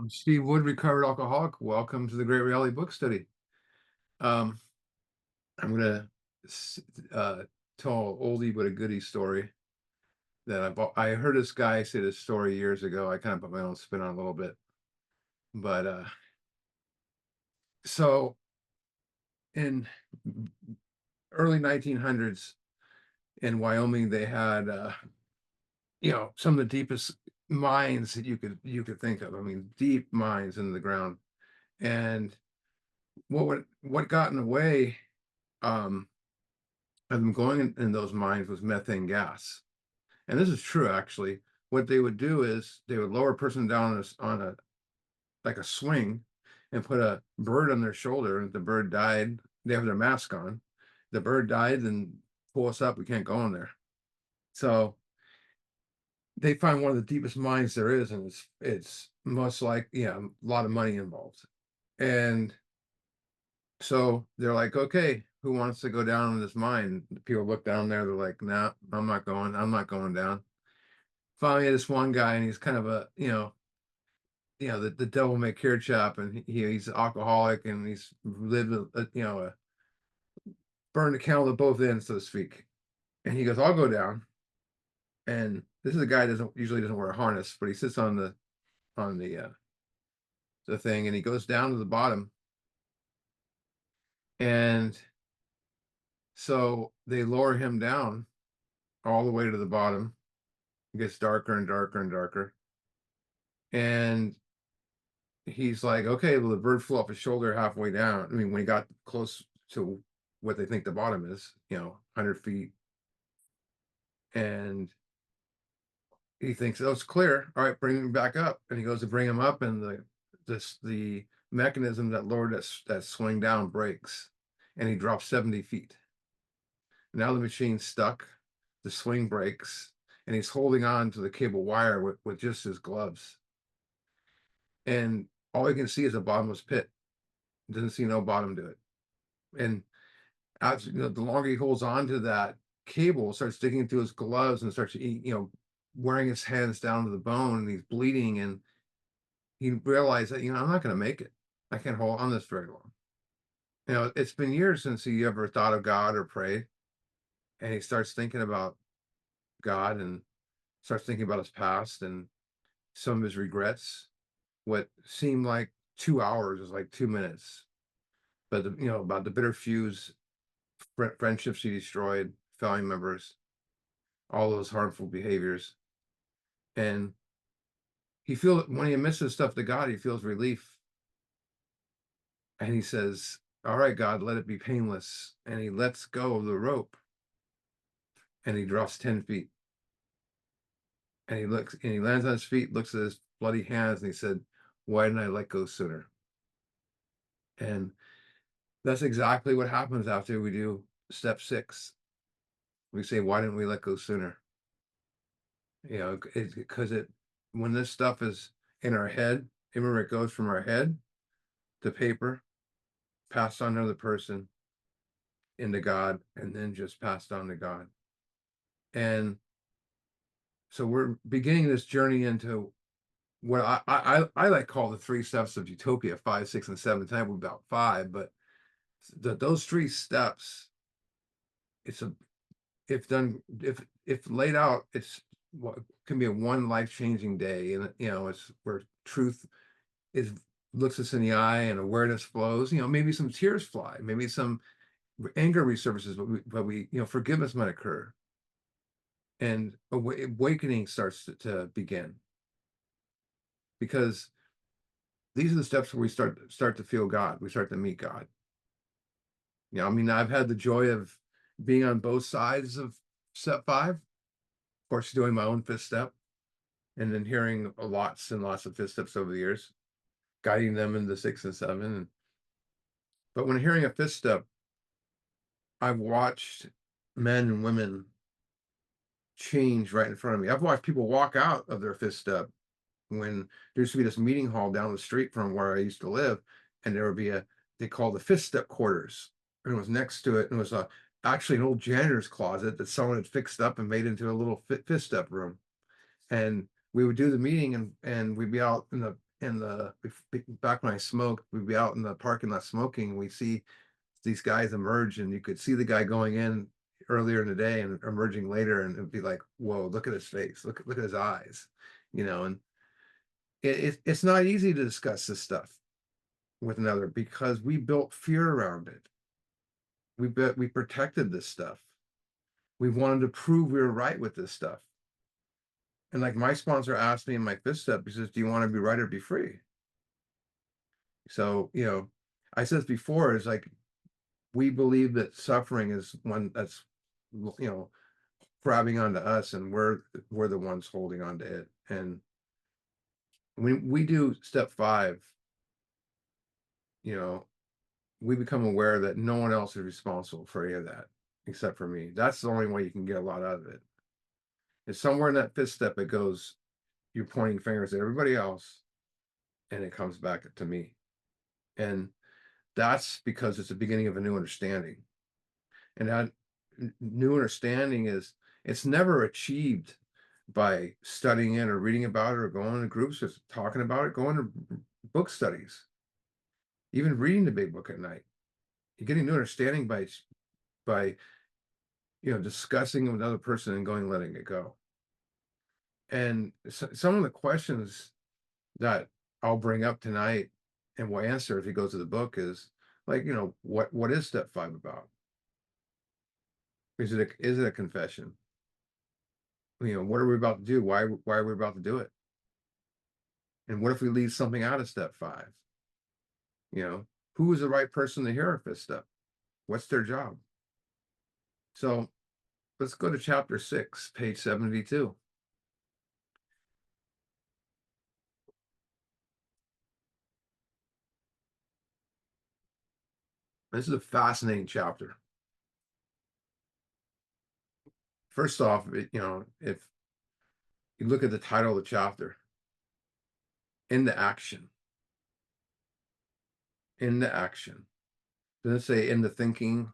Steve Wood, recovered alcoholic. Welcome to the Great Reality Book Study. Um, I'm gonna uh, tell an oldie but a goodie story that I heard this guy say this story years ago. I kind of put my own spin on it a little bit, but so in early 1900s in Wyoming, they had some of the deepest mines that you could think of. I mean, deep mines into the ground, and what got in the way. Um, of them going in those mines was methane gas. And this is true, actually. What they would do is they would lower a person down on a like a swing and put a bird on their shoulder. And if the bird died, they have their mask on. The bird died, then pull us up. We can't go in there. So they find one of the deepest mines there is, and it's most like, yeah, a lot of money involved. And so they're like, okay, who wants to go down in this mine? The people look down there, they're like, nah, I'm not going. I'm not going down. Finally, this one guy, and he's kind of a, the devil may care chap, and he's alcoholic, and he's lived burned the candle at both ends, so to speak. And he goes, I'll go down. And this is a guy that doesn't wear a harness, but he sits on the thing, and he goes down to the bottom. And so they lower him down all the way to the bottom. It gets darker and darker and darker. And he's like, okay, well, the bird flew off his shoulder halfway down. I mean, when he got close to what they think the bottom is, 100 feet. And he thinks, oh, it's clear. All right, bring him back up. And he goes to bring him up, and the mechanism that lowered that swing down breaks, and he drops 70 feet. Now the machine's stuck, the swing breaks, and he's holding on to the cable wire with just his gloves. And all he can see is a bottomless pit. Doesn't see no bottom to it. And as the longer he holds on to that cable, starts sticking into his gloves and starts wearing his hands down to the bone, and he's bleeding, and he realized that, I'm not going to make it. I can't hold on this very long. It's been years since he ever thought of God or prayed, and he starts thinking about God and starts thinking about his past and some of his regrets. What seemed like 2 hours is like 2 minutes, but about the bitter feuds, friendships he destroyed, family members, all those harmful behaviors. And he feels, when he admits this stuff to God, he feels relief. And he says, all right, God, let it be painless. And he lets go of the rope, and he drops 10 feet. And he looks, and he lands on his feet, looks at his bloody hands, and he said, why didn't I let go sooner? And that's exactly what happens after we do step 6. We say, why didn't we let go sooner? It's because when this stuff is in our head, remember, it goes from our head to paper, passed on to another person, into God, and then just passed on to God. And so we're beginning this journey into what I like call the 3 steps of utopia: 5, 6, and 7. Tonight we're about 5, but those 3 steps, it's a if done if laid out, it's what can be a one life-changing day. And it's where truth is looks us in the eye, and awareness flows. Maybe some tears fly, maybe some anger resurfaces, but forgiveness might occur, and awakening starts to begin, because these are the steps where we start to feel God. We start to meet God. I mean, I've had the joy of being on both sides of step 5. Of course, doing my own 5th step, and then hearing lots and lots of 5th steps over the years, guiding them into 6 and 7. But when hearing a 5th step, I've watched men and women change right in front of me. I've watched people walk out of their 5th step when there used to be this meeting hall down the street from where I used to live, and there would be they called the 5th step quarters, and it was next to it, and it was actually an old janitor's closet that someone had fixed up and made into a little 5th step room. And we would do the meeting, and we'd be out in the back when I smoked, we'd be out in the parking lot smoking, and we see these guys emerge, and you could see the guy going in earlier in the day and emerging later, and it'd be like, whoa, look at his face, look at his eyes, and it's not easy to discuss this stuff with another because we built fear around it. We protected this stuff. We wanted to prove we were right with this stuff. And like my sponsor asked me in my fifth step, he says, do you want to be right or be free? So, I said before, is like, we believe that suffering is one that's, grabbing onto us, and we're the ones holding on to it. And when we do step 5, we become aware that no one else is responsible for any of that except for me. That's the only way you can get a lot out of it. It's somewhere in that fifth step, it goes, you're pointing fingers at everybody else, and it comes back to me. And that's because it's the beginning of a new understanding. And that new understanding it's never achieved by studying it or reading about it or going to groups or talking about it, going to book studies, even reading the big book at night. You're getting new understanding by discussing with another person and going, letting it go. And some of the questions that I'll bring up tonight and will answer if he goes to the book is like, what is step 5 about? Is it a confession? What are we about to do? Why are we about to do it? And what if we leave something out of step 5? Who is the right person to hear our fifth step? What's their job? So let's go to chapter 6, page 72. This is a fascinating chapter. First off, if you look at the title of the chapter, into action. Into action. Doesn't say into thinking.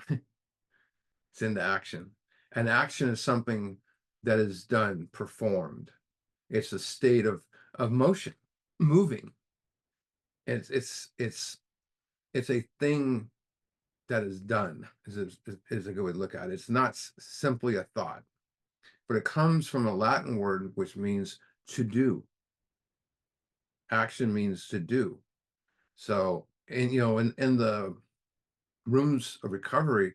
It's into action. And action is something that is done, performed. It's a state of motion, moving. It's a thing that is done, is a good way to look at it. It's not simply a thought, but it comes from a Latin word which means to do. Action means to do. So, and in the rooms of recovery,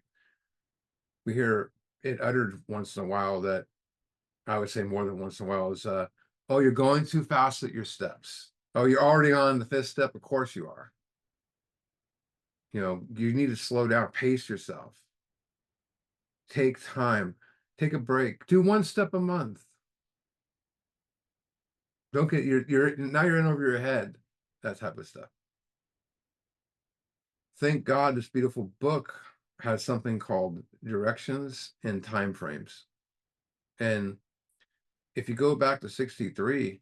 we hear it uttered once in a while, that I would say more than once in a while, is oh, you're going too fast at your steps. Oh, you're already on the fifth step. Of course you are. You need to slow down, pace yourself. Take time, take a break, do one step a month. Don't get now you're in over your head, that type of stuff. Thank God this beautiful book has something called directions and time frames. And if you go back to 63,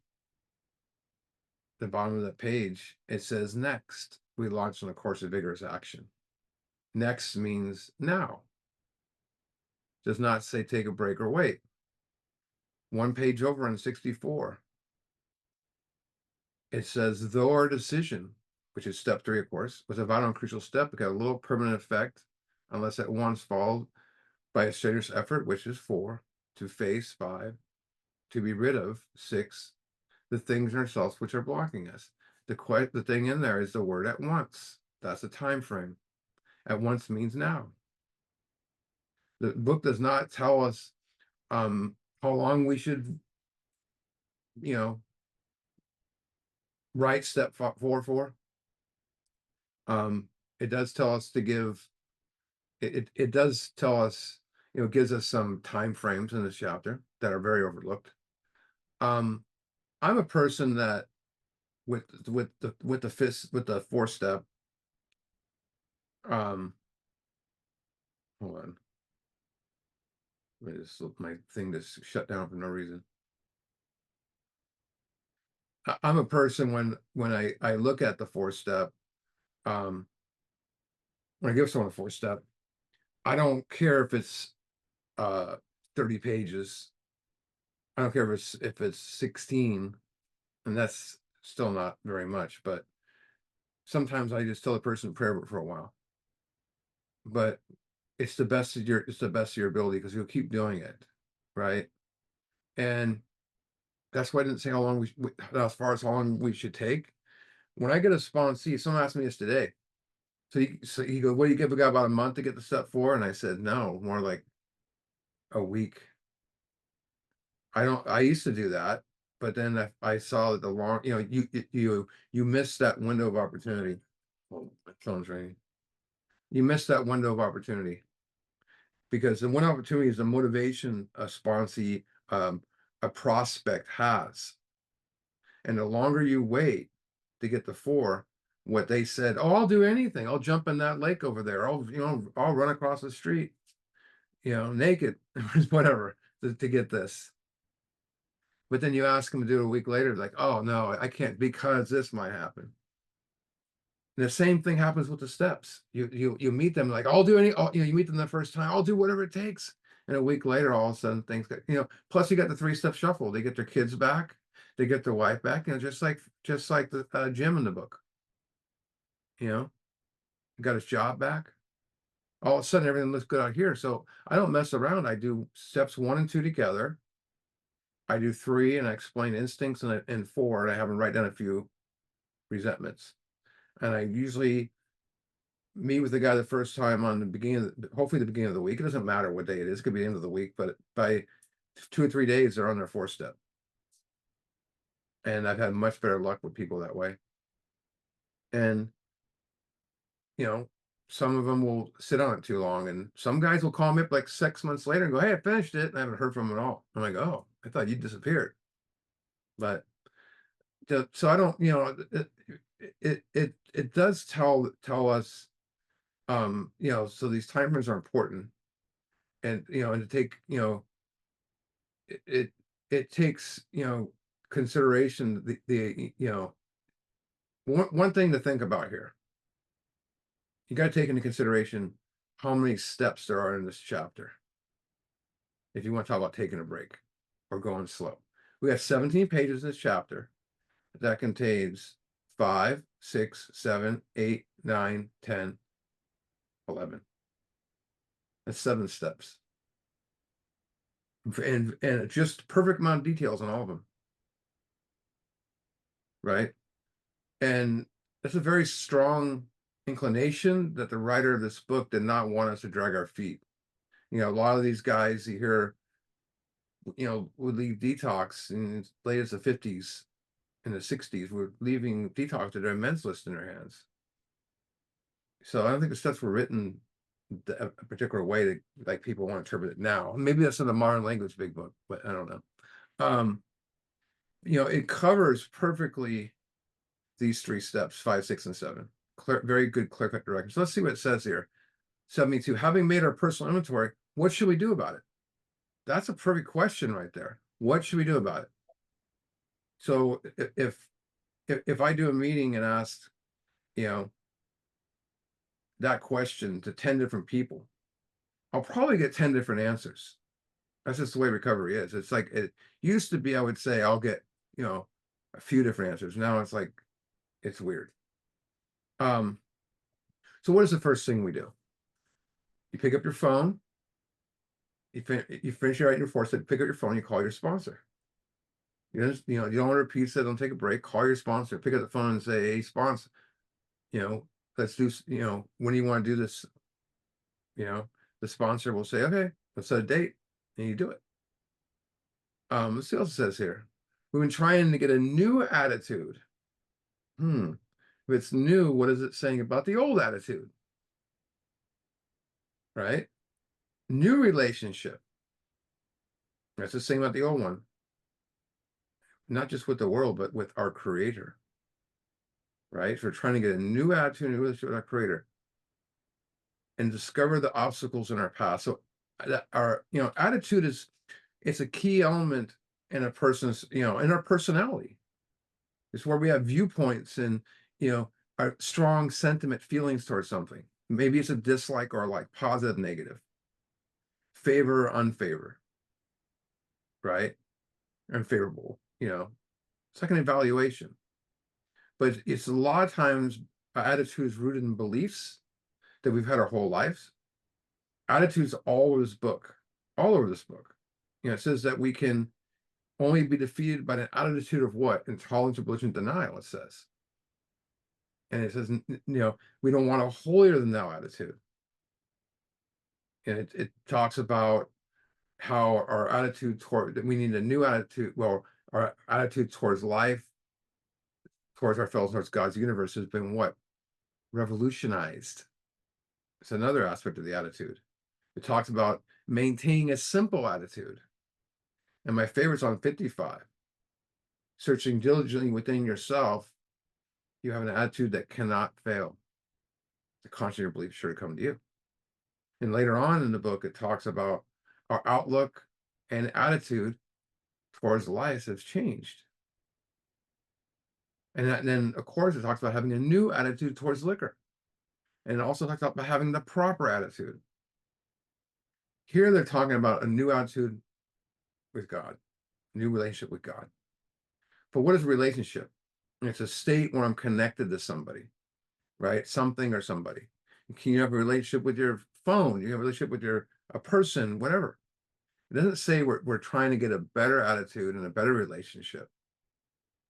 the bottom of the page, it says next. We launched on a course of vigorous action. Next means now. Does not say take a break or wait. One page over on 64, it says, though our decision, which is step 3, of course, was a vital and crucial step, it got a little permanent effect, unless at once followed by a strenuous effort, which is 4, to face 5, to be rid of 6, the things in ourselves which are blocking us. The thing in there is the word at once. That's a time frame. At once means now. The book does not tell us how long we should, write step 4 for. It does tell us to give. It does tell us, gives us some time frames in this chapter that are very overlooked. I'm a person that with the 4th step. Hold on. My thing just shut down for no reason. I'm a person when I look at the 4th step, when I give someone a 4th step, I don't care if it's 30 pages. I don't care if it's 16, and that's still not very much, but sometimes I just tell the person prayer for a while. But it's the best of your ability because you'll keep doing it, right? And that's why I didn't say how long as far as how long we should take. When I get a sponsee, someone asked me this today. So he goes, "What do you give a guy about a month to get the step 4?" And I said, "No, more like a week." I used to do that, but then I saw that the long, you miss that window of opportunity. Oh, my phone's ringing. You miss that window of opportunity because the one opportunity is the motivation a sponsee, a prospect has. And the longer you wait to get the 4, what they said, "Oh, I'll do anything. I'll jump in that lake over there. I'll run across the street, naked, whatever, to get this." But then you ask them to do it a week later, like, "Oh no, I can't because this might happen." And the same thing happens with the steps. You meet them like, "I'll do you meet them the first time, "I'll do whatever it takes." And a week later, all of a sudden things get, plus you got the 3-step shuffle. They get their kids back, they get their wife back, just like the Jim in the book, you know, got his job back. All of a sudden everything looks good out here. So I don't mess around. I do steps 1 and 2 together. I do 3 and I explain instincts, and 4, and I have them write down a few resentments. And I usually meet with the guy the first time on the beginning of hopefully the beginning of the week. It doesn't matter what day it is. It could be the end of the week, but by 2 or 3 days, they're on their 4th step. And I've had much better luck with people that way. And, you know, some of them will sit on it too long. And some guys will call me up like 6 months later and go, "Hey, I finished it." And I haven't heard from them at all. I'm like, "Oh, I thought you disappeared." But so I don't, it does tell us, so these timers are important. And, and to take, it it it takes, consideration the one thing to think about here. You got to take into consideration how many steps there are in this chapter. If you want to talk about taking a break or going slow, we have 17 pages in this chapter that contains 5, 6, 7, 8, 9, 10, 11. That's 7 steps. And just perfect amount of details on all of them, right? And that's a very strong inclination that the writer of this book did not want us to drag our feet. A lot of these guys you hear, would leave detox in as late as the 50s and the 60s, were leaving detox with their amends list in their hands. So I don't think the steps were written a particular way that like people want to interpret it now. Maybe that's in the modern language big book, but I don't know. Um, it covers perfectly these 3 steps, 5, 6, and 7. Very good clear-cut directions. So let's see what it says here. 72, having made our personal inventory, what should we do about it? That's a perfect question right there. What should we do about it? So if I do a meeting and ask, you know, that question to 10 different people, I'll probably get 10 different answers. That's just the way recovery is. It's like it used to be, I would say I'll get, a few different answers. Now it's like it's weird. So what is the first thing we do? You pick up your phone, you finish writing your 4 step, pick up your phone, you call your sponsor. You don't order pizza, don't take a break, call your sponsor, pick up the phone and say, "Hey, sponsor, let's do, when do you want to do this?" The sponsor will say, "Okay, let's set a date," and you do it. Let's see what else it says here. We've been trying to get a new attitude. If it's new, what is it saying about the old attitude? Right? New relationship. That's the same about the old one. Not just with the world, but with our creator. Right? So we're trying to get a new attitude, new relationship with our creator, and discover the obstacles in our path. So our, attitude it's a key element in a person's, in our personality. It's where we have viewpoints and, our strong sentiment feelings towards something. Maybe it's a dislike or like positive, negative, favor, unfavor, right? Unfavorable, it's like an evaluation. but it's a lot of times attitudes rooted in beliefs that we've had our whole lives. Attitudes all over this book, all over this book. It says that we can only be defeated by an attitude of what? Intolerance, religion, denial, it says. And it says, we don't want a holier than thou attitude. And it talks about how our attitude toward that we need a new attitude. Well, our attitude towards life, towards our fellows, towards God's universe has been what? Revolutionized. It's another aspect of the attitude. It talks about maintaining a simple attitude. And my favorite's on 55. Searching diligently within yourself, you have an attitude that cannot fail. The constant belief sure to come to you. And later on in the book, it talks about our outlook and attitude towards life has changed. And then, of course, it talks about having a new attitude towards liquor. And it also talks about having the proper attitude. Here they're talking about a new attitude with God, new relationship with God. But what is a relationship? It's a state where I'm connected to somebody, right? Something or somebody. Can you have a relationship with your phone? You have a relationship with a person, whatever. It doesn't say we're trying to get a better attitude and a better relationship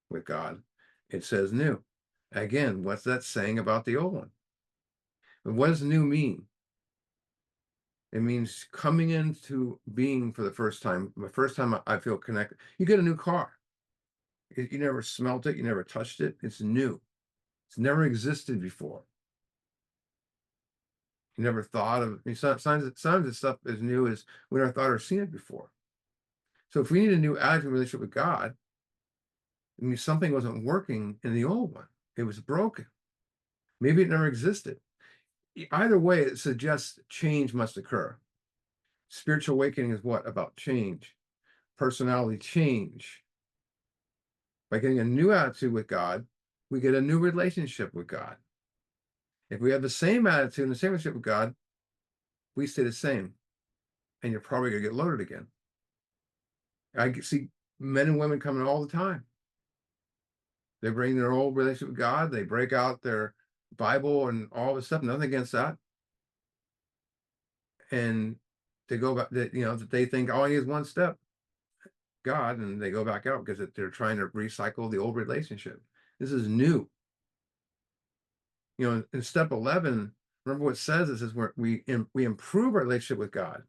with God. It says new. Again, what's that saying about the old one? And what does new mean? It means coming into being for the first time. The first time I feel connected. You get a new car. You never smelt it. You never touched it. It's new. It's never existed before. You never thought of sometimes this stuff is new as we never thought or seen it before. So if we need a new attitude relationship with God, it means something wasn't working in the old one. It was broken. Maybe it never existed. Either way, it suggests change must occur. Spiritual awakening is what? About change. Personality change. By getting a new attitude with God, we get a new relationship with God. If we have the same attitude and the same relationship with God, we stay the same. And you're probably going to get loaded again. I see men and women coming all the time. They bring their old relationship with God. They break out their Bible and all this stuff. Nothing against that. And they go back, that they think all I need is one step, God, and they go back out because they're trying to recycle the old relationship. This is new. In step 11, remember what it says, it says we improve our relationship with God.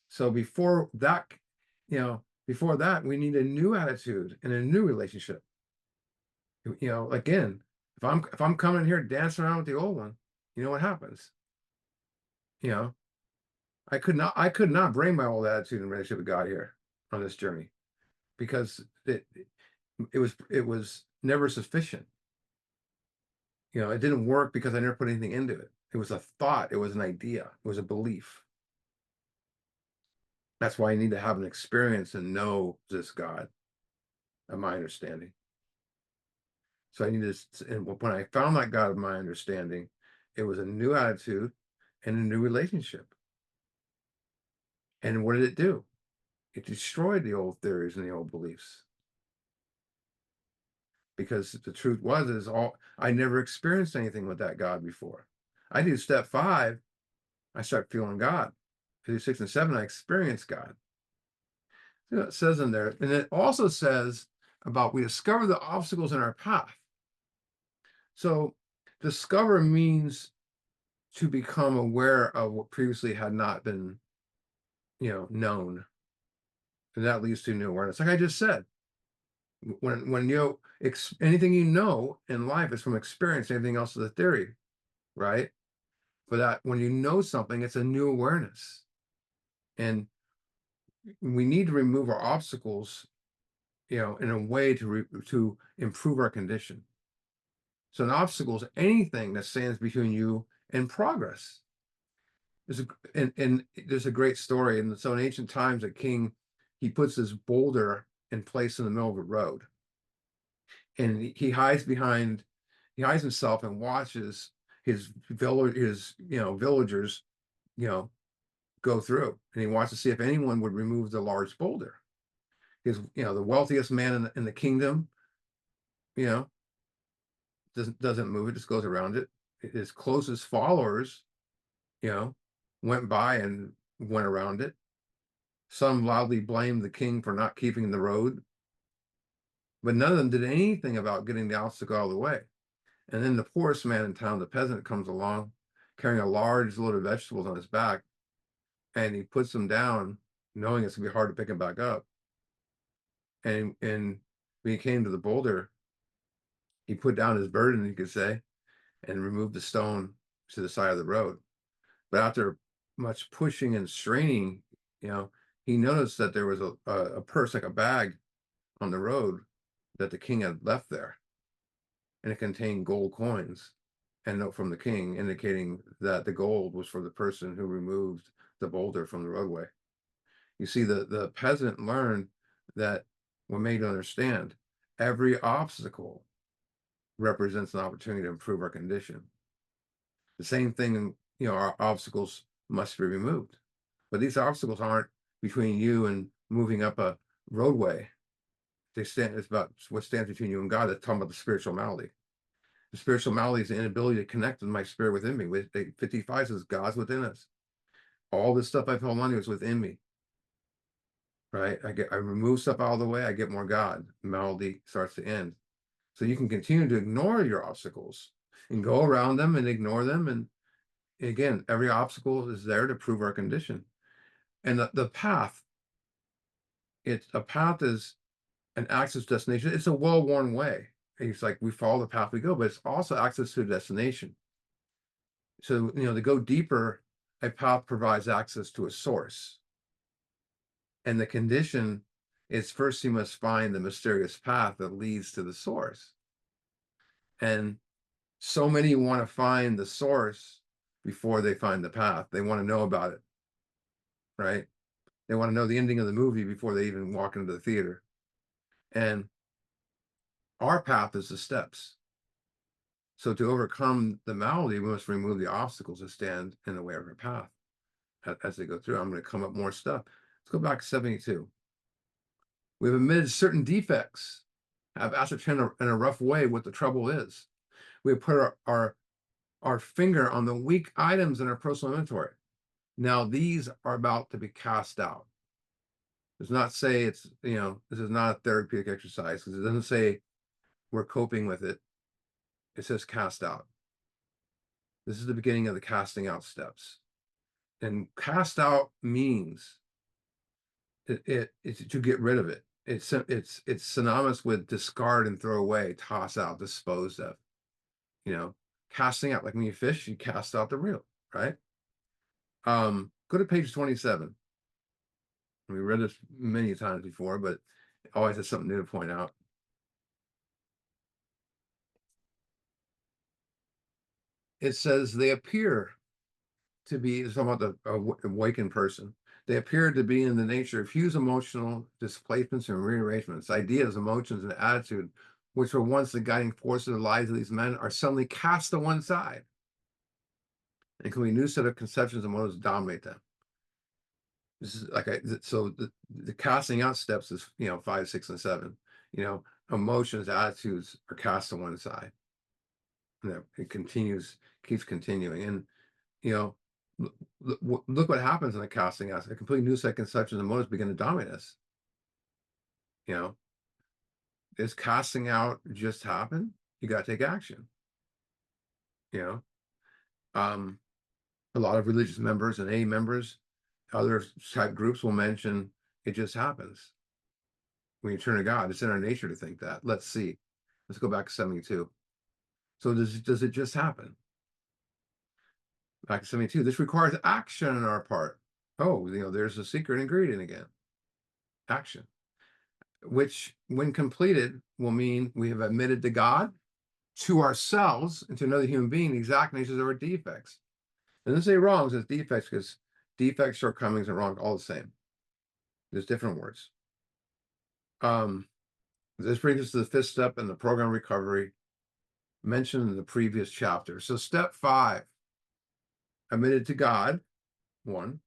So before that, we need a new attitude and a new relationship. Again, if I'm coming here dancing around with the old one, you know what happens? I could not bring my old attitude and relationship with God here on this journey because it was never sufficient. It didn't work because I never put anything into it. It was a thought, it was an idea, it was a belief. That's why I need to have an experience and know this God, of my understanding. So I need to, and when I found that God of my understanding, it was a new attitude and a new relationship. And what did it do? It destroyed the old theories and the old beliefs. Because the truth is I never experienced anything with that God before. I do step 5, I start feeling God. I do 6 and 7, I experience God. It says in there, and it also says about we discover the obstacles in our path. So discover means to become aware of what previously had not been, known. And that leads to new awareness. Like I just said, when anything in life is from experience, anything else is a theory, right? But that when you know something, it's a new awareness. And we need to remove our obstacles, in a way to improve our condition. So an obstacle is anything that stands between you and progress. And there's a great story. And so in ancient times, a king, he puts this boulder in place in the middle of the road. And he hides himself and watches his villagers, go through. And he wants to see if anyone would remove the large boulder. Because, the wealthiest man in the kingdom, doesn't move, it just goes around it. His closest followers, you know, went by and went around it. Some loudly blamed the king for not keeping the road, but none of them did anything about getting the obstacle out of the way. And then the poorest man in town, the peasant, comes along carrying a large load of vegetables on his back, and he puts them down, knowing it's gonna be hard to pick them back up. And when he came to the boulder, he put down his burden, you could say, and removed the stone to the side of the road. But after much pushing and straining, you know, he noticed that there was a purse, like a bag, on the road that the king had left there, and it contained gold coins and note from the king indicating that the gold was for the person who removed the boulder from the roadway. You see, the peasant learned that we're made to understand every obstacle represents an opportunity to improve our condition. The same thing, you know, our obstacles must be removed. But these obstacles aren't between you and moving up a roadway. It's about what stands between you and God. That's talking about the spiritual malady. The spiritual malady is the inability to connect with my spirit within me. With 55 says God's within us. All this stuff I've held on to is within me. Right? I remove stuff out of the way, I get more God. Malady starts to end. So you can continue to ignore your obstacles and go around them and ignore them. And again, every obstacle is there to prove our condition. And the path, a path is an access destination. It's a well-worn way. It's like we follow the path we go, but it's also access to a destination. So, you know, to go deeper, a path provides access to a source. And the condition is first you must find the mysterious path that leads to the source. And so many want to find the source before they find the path. They want to know about it, right? They want to know the ending of the movie before they even walk into the theater. And our path is the steps. So to overcome the malady, we must remove the obstacles that stand in the way of our path as they go through. I'm going to come up more stuff. Let's go back to 72. We've admitted certain defects, have ascertained in a rough way what the trouble is. We have put our finger on the weak items in our personal inventory. Now these are about to be cast out. It does not say it's, you know, this is not a therapeutic exercise, because it doesn't say we're coping with it. It says cast out. This is the beginning of the casting out steps. And cast out means it's to get rid of it. It's synonymous with discard and throw away, toss out, dispose of. You know, casting out, like when you fish, you cast out the reel, right? Go to page 27. We read this many times before, but it always has something new to point out. It says they appear to be, it's talking about the awakened person. They appear to be in the nature of huge emotional displacements and rearrangements. Ideas, emotions, and attitude, which were once the guiding force of the lives of these men, are suddenly cast to one side. And can be a new set of conceptions and motives dominate them. This is like so the casting out steps is, you know, 5, 6, and 7. You know, emotions, attitudes are cast to one side. You know, it keeps continuing. And you know, look what happens in the casting out. A complete new set of conceptions and motives begin to dominate us. You know, is casting out just happen? You got to take action. You know, a lot of religious members and AA members, other type groups will mention it just happens when you turn to God. It's in our nature to think that. Let's see. Let's go back to 72. So does it just happen? Back to 72. This requires action on our part. Oh, you know, there's a secret ingredient again. Action. Which, when completed, will mean we have admitted to God, to ourselves, and to another human being the exact natures of our defects. It doesn't say wrongs, it's defects, because defects, shortcomings, and wrongs all the same. There's different words. This brings us to the 5th step in the program recovery mentioned in the previous chapter. So step 5, admitted to God, 1,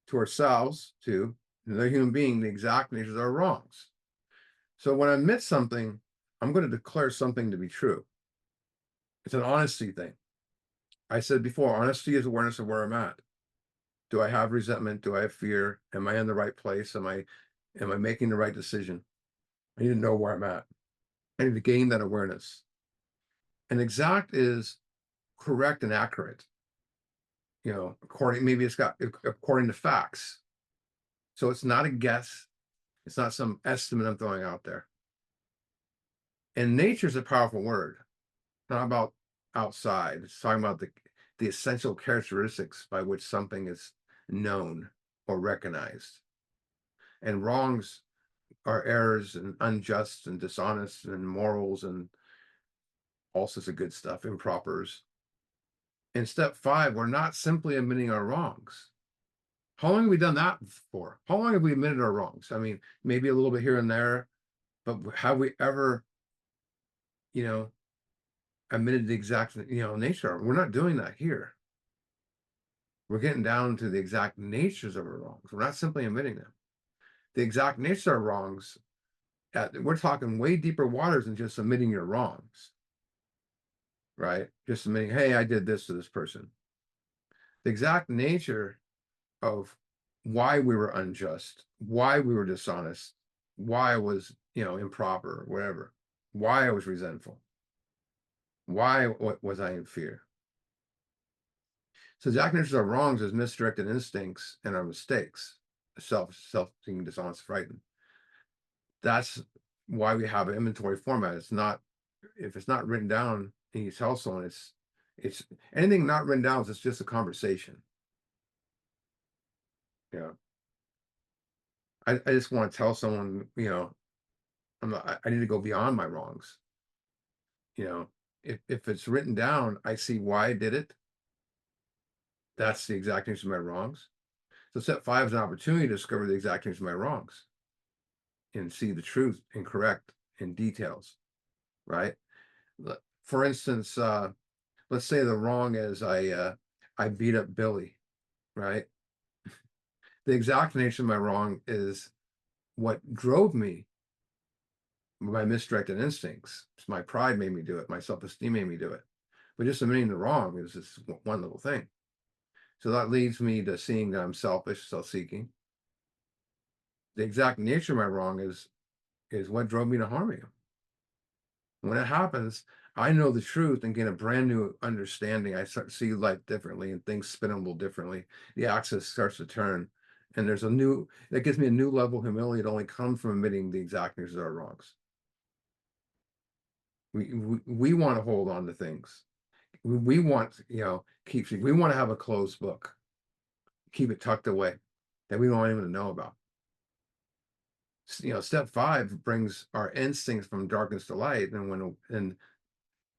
to ourselves, 2, another human being the exact natures of our wrongs. So when I admit something, I'm going to declare something to be true. It's an honesty thing. I said before, honesty is awareness of where I'm at. Do I have resentment? Do I have fear? Am I in the right place? Am I making the right decision? I need to know where I'm at. I need to gain that awareness. And exact is correct and accurate. Maybe it's got according to facts. So it's not a guess. It's not some estimate I'm throwing out there. And nature is a powerful word. It's not about outside. It's talking about the essential characteristics by which something is known or recognized. And wrongs are errors and unjust and dishonest and morals and all sorts of good stuff, impropers. In step 5, we're not simply admitting our wrongs. How long have we done that for? How long have we admitted our wrongs? I mean, maybe a little bit here and there, but have we ever, you know, admitted the exact, nature? We're not doing that here. We're getting down to the exact natures of our wrongs. We're not simply admitting them. The exact nature of wrongs, we're talking way deeper waters than just admitting your wrongs, right? Just admitting, hey, I did this to this person. The exact nature of why we were unjust, why we were dishonest, why I was, improper, whatever, why I was resentful, why was I in fear. So the exact nature of wrongs is misdirected instincts and our mistakes, self-seeking, dishonest, frightened. That's why we have an inventory format. It's not, if it's not written down and you tell someone, it's anything not written down is just a conversation. Yeah. I just want to tell someone, I need to go beyond my wrongs. If it's written down, I see why I did it. That's the exact nature of my wrongs. So step 5 is an opportunity to discover the exact nature of my wrongs and see the truth and correct in details, right? For instance, let's say the wrong is I beat up Billy, right? The exact nature of my wrong is what drove me, my misdirected instincts. My pride made me do it. My self-esteem made me do it. But just admitting the wrong is just one little thing. So that leads me to seeing that I'm selfish, self-seeking. The exact nature of my wrong is what drove me to harm you. When it happens, I know the truth and get a brand new understanding. I start to see life differently and things spin a little differently. The axis starts to turn. And that gives me a new level of humility. It only comes from admitting the exact nature of our wrongs. We want to hold on to things. We want, we want to have a closed book, keep it tucked away that we don't even know about. Step 5 brings our instincts from darkness to light. And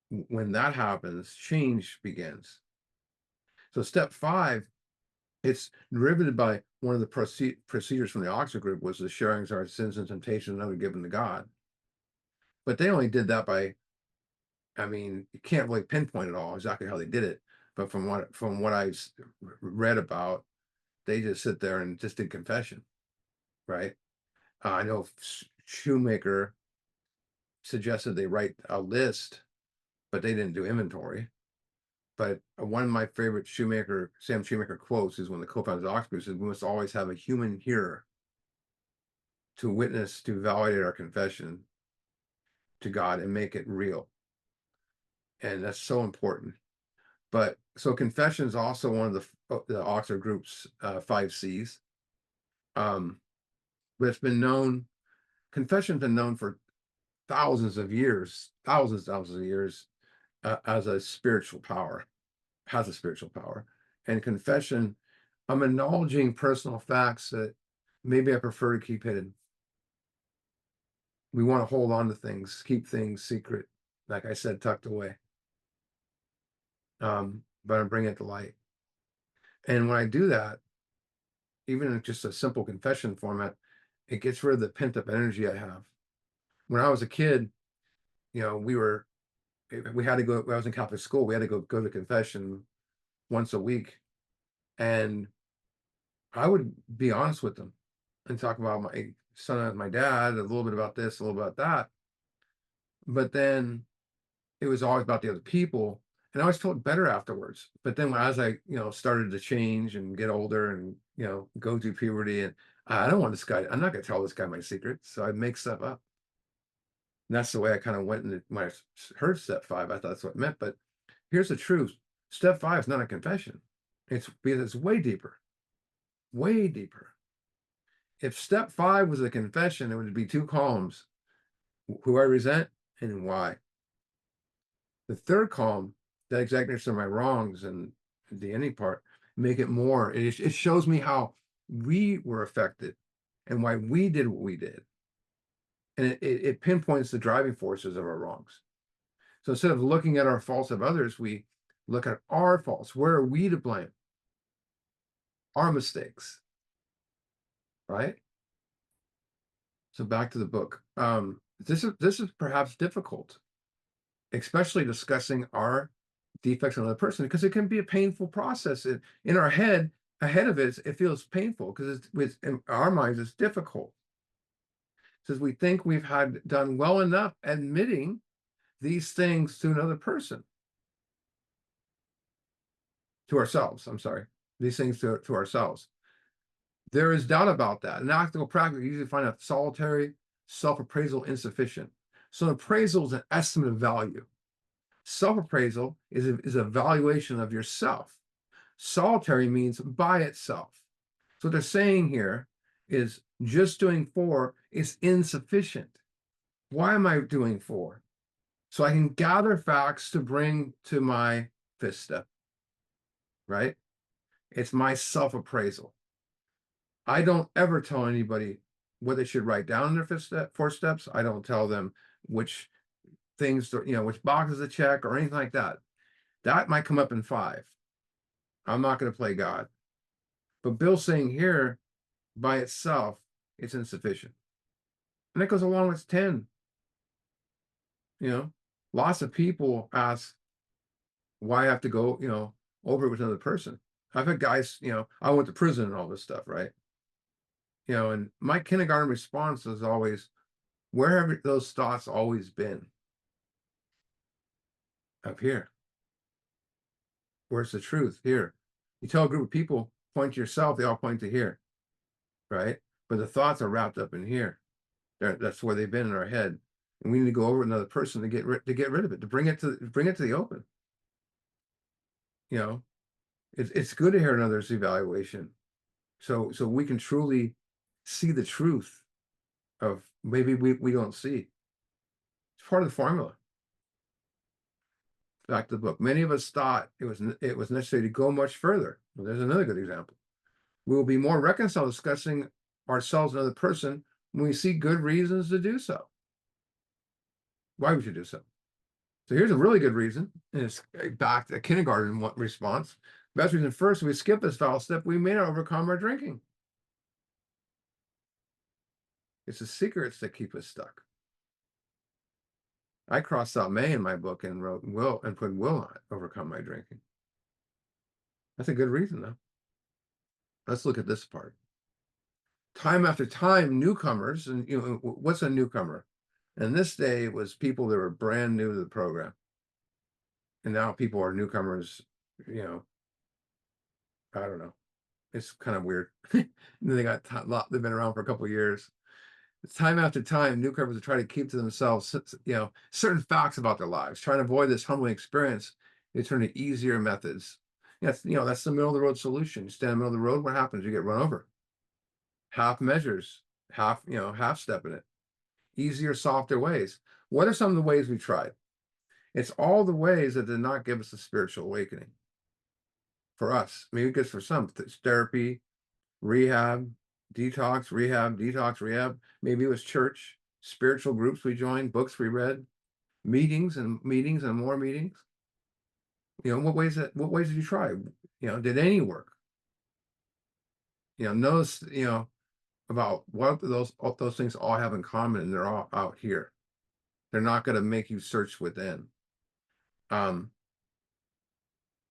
when that happens, change begins. So step 5, it's derivative by one of the procedures from the Oxford group was the sharing our sins and temptations and other given to God. But they only did that by, you can't really pinpoint it all exactly how they did it. But from what I've read about, they just sit there and just did confession, right? I know Shoemaker suggested they write a list, but they didn't do inventory. But one of my favorite Sam Shoemaker quotes is when the co-founder of Oxford says, we must always have a human hearer to witness, to validate our confession to God and make it real. And that's so important. But so confession is also one of the Oxford group's 5 C's. But it's been known, confession's been known for thousands of years, thousands of years as a spiritual power, has a spiritual power. And confession, I'm acknowledging personal facts that maybe I prefer to keep hidden. We want to hold on to things, keep things secret, like I said, tucked away. But I bring it to light. And when I do that, even in just a simple confession format, it gets rid of the pent-up energy I have. When I was a kid, we had to go, I was in Catholic school, we had to go to confession once a week. And I would be honest with them and talk about my son and my dad, a little bit about this, a little bit about that. But then it was always about the other people, and I always felt better afterwards. But then as I, started to change and get older and, go through puberty, and I don't want this guy, I'm not gonna tell this guy my secrets, so I make stuff up. And that's the way I kind of went into when I heard step five. I thought that's what it meant. But here's the truth. Step five is not a confession. It's because it's way deeper, way deeper. If step five was a confession, it would be two columns: who I resent and why. The third column, the exact nature of my wrongs and the ending part, make it more. It shows me how we were affected and why we did what we did. And it pinpoints the driving forces of our wrongs. So instead of looking at our faults of others, we look at our faults. Where are we to blame? Our mistakes, right? So back to the book. This is perhaps difficult, especially discussing our defects on another person, because it can be a painful process. In our head, ahead of it, it feels painful because in our minds, it's difficult. Says we think we've done well enough admitting these things to another person, to ourselves. I'm sorry, these things to ourselves. There is doubt about that. In practical practice, you usually find a solitary self-appraisal insufficient. So appraisal is an estimate of value. Self-appraisal is a valuation of yourself. Solitary means by itself. So what they're saying here is just doing 4 is insufficient. Why am I doing 4? So I can gather facts to bring to my 5th step, right? It's my self-appraisal. I don't ever tell anybody what they should write down in their 4 steps. I don't tell them which things, which boxes to check or anything like that. That might come up in 5. I'm not going to play God. But Bill's saying here, by itself, it's insufficient. And that goes along with 10. Lots of people ask why I have to go, over it with another person. I've had guys, I went to prison and all this stuff, right? And my kindergarten response is always, where have those thoughts always been? Up here. Where's the truth? Here. You tell a group of people, point to yourself, they all point to here, right? But the thoughts are wrapped up in here. That's where they've been in our head. And we need to go over another person to get rid of it, to bring it to the open. It's good to hear another's evaluation, so we can truly see the truth of maybe we don't see. It's part of the formula. Back to the book. Many of us thought it was necessary to go much further. Well, there's another good example. We will be more reconciled discussing ourselves and another person when we see good reasons to do so. Why we should do so. So here's a really good reason, and it's back to kindergarten response. Best reason: first, we skip this foul step, we may not overcome our drinking. It's the secrets that keep us stuck. I crossed out may in my book and wrote will and put will on it, overcome my drinking. That's a good reason, though. Let's look at this part. Time after time, newcomers, and what's a newcomer? And this day it was people that were brand new to the program. And now people are newcomers, I don't know. It's kind of weird. They've been around for a couple of years. Time after time, newcomers try to keep to themselves, certain facts about their lives, trying to avoid this humbling experience. They turn to easier methods. That's the middle of the road solution. You stand in the middle of the road, what happens? You get run over. Half measures, half step in it. Easier, softer ways. What are some of the ways we tried? It's all the ways that did not give us a spiritual awakening. For us, maybe because for some, it's therapy, rehab, detox, rehab. Maybe it was church, spiritual groups we joined, books we read, meetings and more meetings. What ways did you try? Did any work? Notice, about what those things all have in common, and they're all out here. They're not going to make you search within.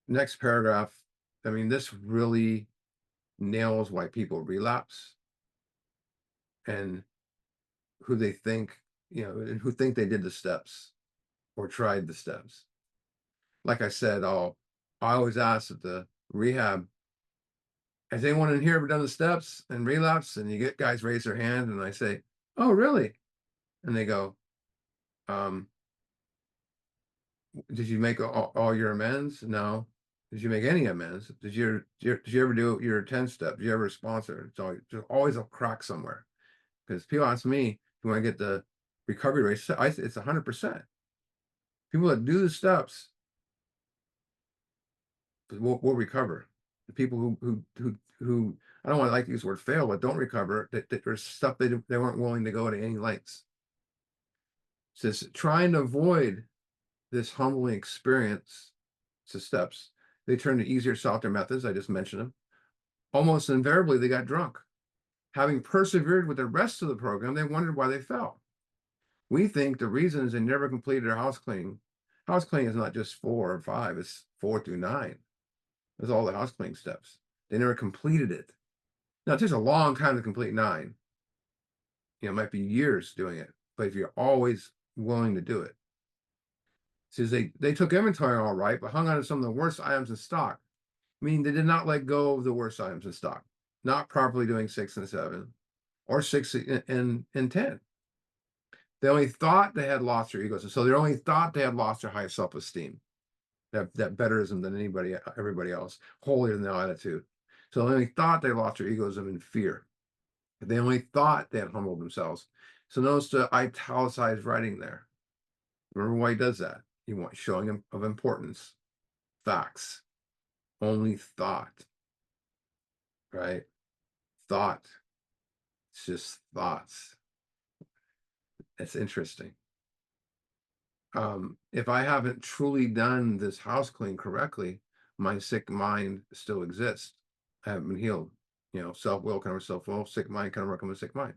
Next paragraph. I mean, this really nails why people relapse and who they think, and who think they did the steps. or tried the steps. Like I said, I always ask at the rehab, has anyone in here ever done the steps and relapse? And you get guys raise their hand, and I say, oh, really? And they go, um, did you make all your amends? No. Did you make any amends? Did you ever do your 10 step? Did you ever sponsor? It's always a crack somewhere. Because people ask me, if you want to get the recovery rate, it's 100%. People that do the steps will recover. The people who I don't want to like to use the word fail, but don't recover, that there's stuff they weren't willing to go to any lengths. So it's trying to avoid this humbling experience, to steps, they turn to easier, softer methods. I just mentioned them. Almost invariably, they got drunk. Having persevered with the rest of the program, they wondered why they fell. We think the reason is they never completed their house cleaning. House cleaning is not just 4 or 5, it's 4 through 9. That's all the house cleaning steps. They never completed it. Now, it takes a long time to complete 9. It might be years doing it, but if you're always willing to do it. Says they took inventory all right, but hung on to some of the worst items in stock. Meaning they did not let go of the worst items in stock, not properly doing 6 and 7, or 6 and 10. They only thought they had lost their egos. So they only thought they had lost their high self-esteem, that betterism than everybody else, holier than thou attitude. So they only thought they lost their egoism in fear. They only thought they had humbled themselves. So notice the italicized writing there. Remember why he does that? He wants showing him of importance, facts, only thought, right? Thought. It's just thoughts. It's interesting. If I haven't truly done this house clean correctly, my sick mind still exists. I haven't been healed. Self-will can over self-will, sick mind can overcome a sick mind.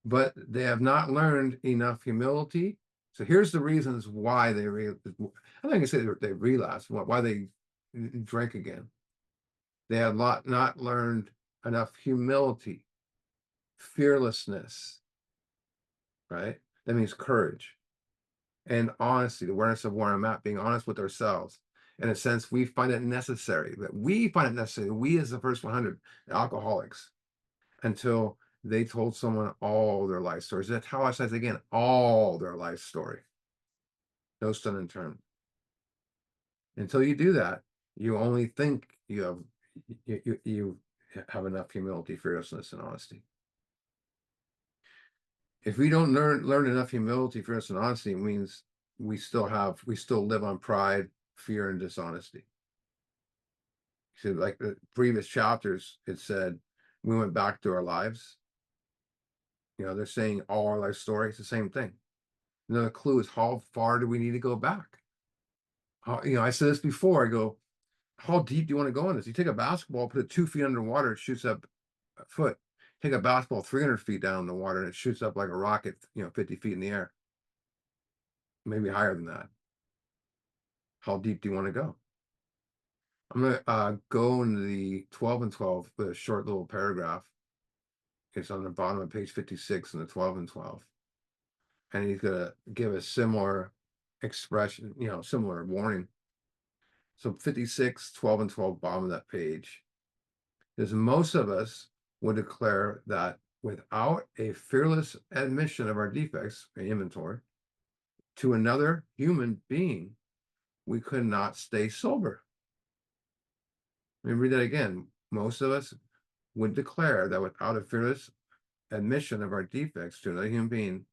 But they have not learned enough humility. So here's the reasons why they I think I can say they relapsed, why they drank again. They have not learned enough humility, fearlessness, right? That means courage and honesty, the awareness of where I'm at, being honest with ourselves. In a sense, we find it necessary, we as the first 100 alcoholics, until they told someone all their life stories. That's how I says again, all their life story. No stone unturned. Until you do that, you only think you have enough humility, fearlessness, and honesty. If we don't learn enough humility, fearlessness, and honesty, it means we still live on pride, fear, and dishonesty. So like the previous chapters, it said we went back to our lives. They're saying all our life story. It's the same thing. Another clue is, how far do we need to go back? I said this before. I go, how deep do you want to go in this? You take a basketball, put it 2 feet underwater, it shoots up a foot. Take a basketball 300 feet down in the water, and it shoots up like a rocket, 50 feet in the air. Maybe higher than that. How deep do you want to go? I'm going to go into the 12 and 12, the short little paragraph. It's on the bottom of page 56 in the 12 and 12. And he's going to give a similar expression, similar warning. So 56, 12 and 12, bottom of that page. Because most of us would declare that without a fearless admission of our defects, an inventory, to another human being, we could not stay sober. Let me read that again. Most of us would declare that without a fearless admission of our defects to another human being,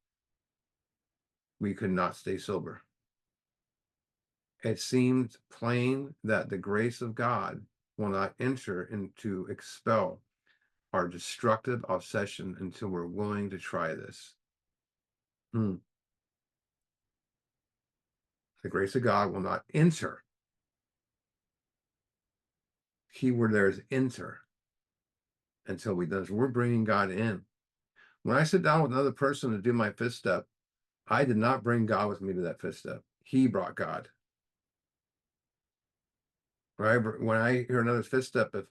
we could not stay sober. It seemed plain that the grace of God will not enter into expel our destructive obsession until we're willing to try this. The grace of God will not enter. Keyword there is enter, until we do this. We're bringing God in. When I sit down with another person to do my 5th step, I did not bring God with me to that 5th step. He brought God. Right? When I hear another 5th step, if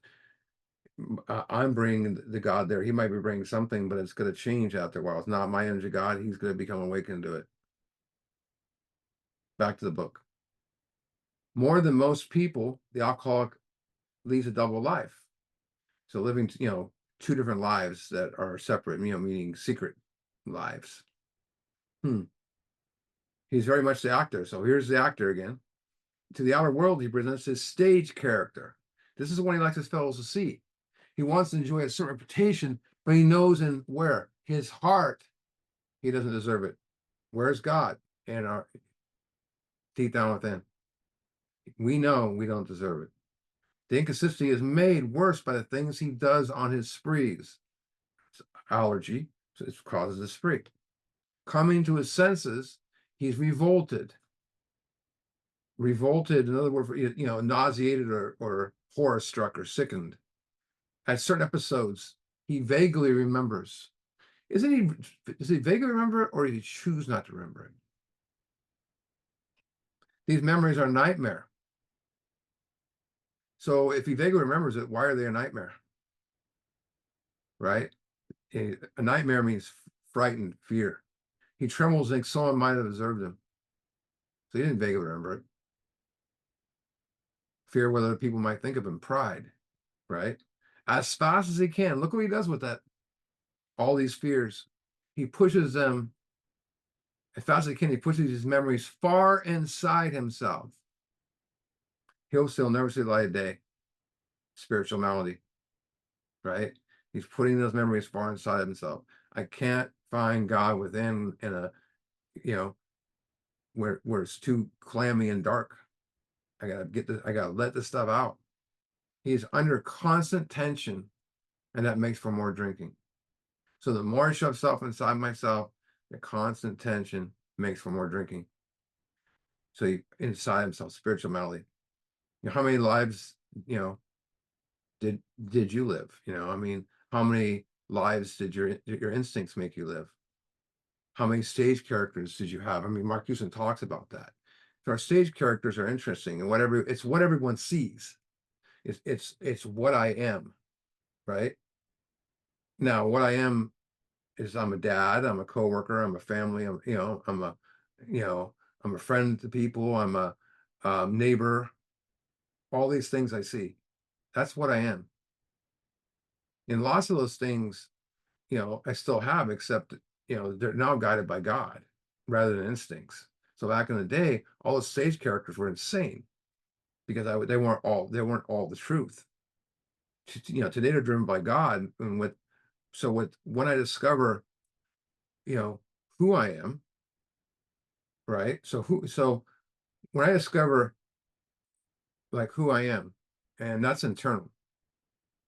I'm bringing the God there, he might be bringing something, but it's going to change after a while. It's not my energy God. He's going to become awakened to it. Back to the book. More than most people, the alcoholic leads a double life. So living, two different lives that are separate, meaning secret lives. He's very much the actor. So here's the actor again. To the outer world, he presents his stage character. This is what he likes his fellows to see. He wants to enjoy a certain reputation, but he knows in where his heart, he doesn't deserve it. Where's God? In our deep down within. We know we don't deserve it. The inconsistency is made worse by the things he does on his sprees. It's allergy, so it causes a spree. Coming to his senses, he's revolted. Revolted, another word for, nauseated or horror struck or sickened. At certain episodes, he vaguely remembers. Does he vaguely remember it, or does he choose not to remember it? These memories are a nightmare. So if he vaguely remembers it, why are they a nightmare? Right? A nightmare means frightened, fear. He trembles like someone might have observed him. So he didn't vaguely remember it. Fear what other people might think of him, pride, right? As fast as he can. Look what he does with that. All these fears. He pushes them as fast as he can. He pushes his memories far inside himself. He'll still never see the light of day. Spiritual malady, right? He's putting those memories far inside himself. I can't find God within in a, where it's too clammy and dark. I gotta let this stuff out. He's under constant tension, and that makes for more drinking. So the more I shove stuff inside myself, the constant tension makes for more drinking. So he inside himself, spiritual malady. How many lives, did you live? How many lives did your instincts make you live? How many stage characters did you have? Mark Houston talks about that. So our stage characters are interesting, and it's what everyone sees. It's what I am, right? Now, what I am is I'm a dad, I'm a coworker, I'm a family, I'm a friend to people, I'm a neighbor. All these things I see, that's what I am. And lots of those things, I still have, except they're now guided by God rather than instincts. So back in the day, all the stage characters were insane because they weren't all the truth. Today they're driven by God, and when I discover, who I am, right? So when I discover like who I am, and that's internal.